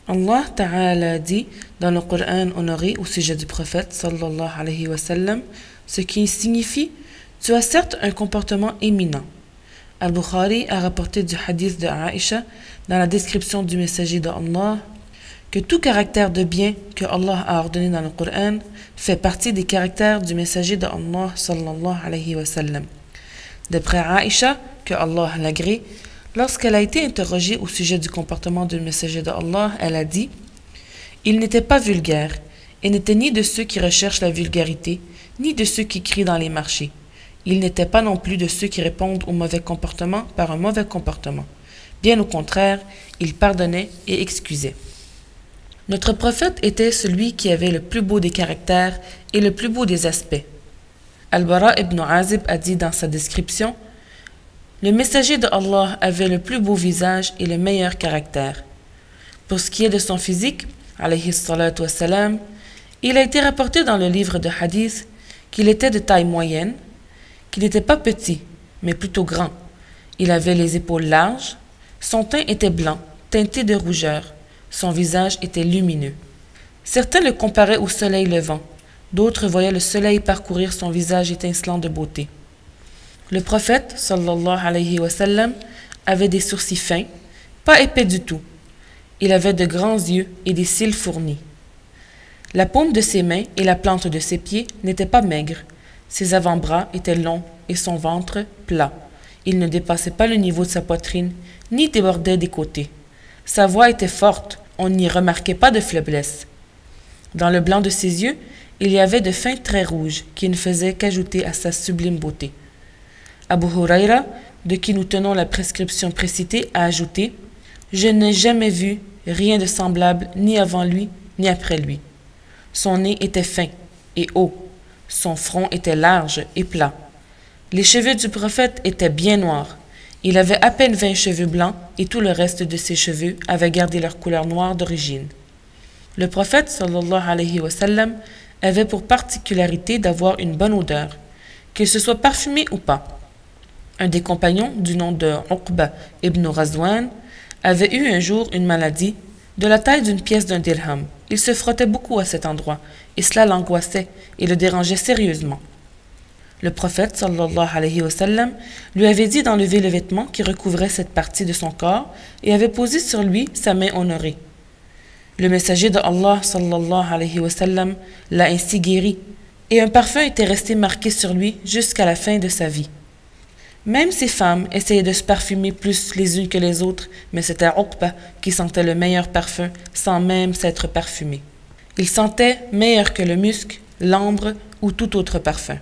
Allah Ta'ala dit dans le Coran honoré au sujet du prophète sallallahu alayhi wa sallam, ce qui signifie « Tu as certes un comportement éminent ». Al-Bukhari a rapporté du hadith de Aïcha dans la description du messager d'Allah que tout caractère de bien que Allah a ordonné dans le Coran fait partie des caractères du messager d'Allah sallallahu alayhi wa sallam. D'après Aïcha, que Allah l'agrée, lorsqu'elle a été interrogée au sujet du comportement du messager d'Allah, elle a dit « Il n'était pas vulgaire, et n'était ni de ceux qui recherchent la vulgarité, ni de ceux qui crient dans les marchés. Il n'était pas non plus de ceux qui répondent au mauvais comportement par un mauvais comportement. Bien au contraire, il pardonnait et excusait. » Notre prophète était celui qui avait le plus beau des caractères et le plus beau des aspects. Al-Bara ibn Azib a dit dans sa description « Le messager de Allah avait le plus beau visage et le meilleur caractère. Pour ce qui est de son physique, alayhi salatu wassalam, il a été rapporté dans le livre de hadith qu'il était de taille moyenne, qu'il n'était pas petit, mais plutôt grand. Il avait les épaules larges, son teint était blanc, teinté de rougeur, son visage était lumineux. Certains le comparaient au soleil levant, d'autres voyaient le soleil parcourir son visage étincelant de beauté. Le prophète, sallallahu alayhi wa sallam, avait des sourcils fins, pas épais du tout. Il avait de grands yeux et des cils fournis. La paume de ses mains et la plante de ses pieds n'étaient pas maigres. Ses avant-bras étaient longs et son ventre plat. Il ne dépassait pas le niveau de sa poitrine, ni débordait des côtés. Sa voix était forte, on n'y remarquait pas de faiblesse. Dans le blanc de ses yeux, il y avait de fins traits rouges qui ne faisaient qu'ajouter à sa sublime beauté. Abu Huraira, de qui nous tenons la prescription précitée, a ajouté « Je n'ai jamais vu rien de semblable ni avant lui, ni après lui. Son nez était fin et haut, son front était large et plat. Les cheveux du prophète étaient bien noirs. Il avait à peine 20 cheveux blancs et tout le reste de ses cheveux avait gardé leur couleur noire d'origine. Le prophète, sallallahu alayhi wa sallam, avait pour particularité d'avoir une bonne odeur, qu'il se soit parfumé ou pas. Un des compagnons, du nom de Uqba ibn Razwan, avait eu un jour une maladie de la taille d'une pièce d'un dirham. Il se frottait beaucoup à cet endroit, et cela l'angoissait et le dérangeait sérieusement. Le prophète, sallallahu alayhi wa sallam, lui avait dit d'enlever le vêtement qui recouvrait cette partie de son corps et avait posé sur lui sa main honorée. Le messager de Allah, sallallahu alayhi wa sallam, l'a ainsi guéri, et un parfum était resté marqué sur lui jusqu'à la fin de sa vie. Même ces femmes essayaient de se parfumer plus les unes que les autres, mais c'était Uqba qui sentait le meilleur parfum sans même s'être parfumé. Il sentait meilleur que le musc, l'ambre ou tout autre parfum.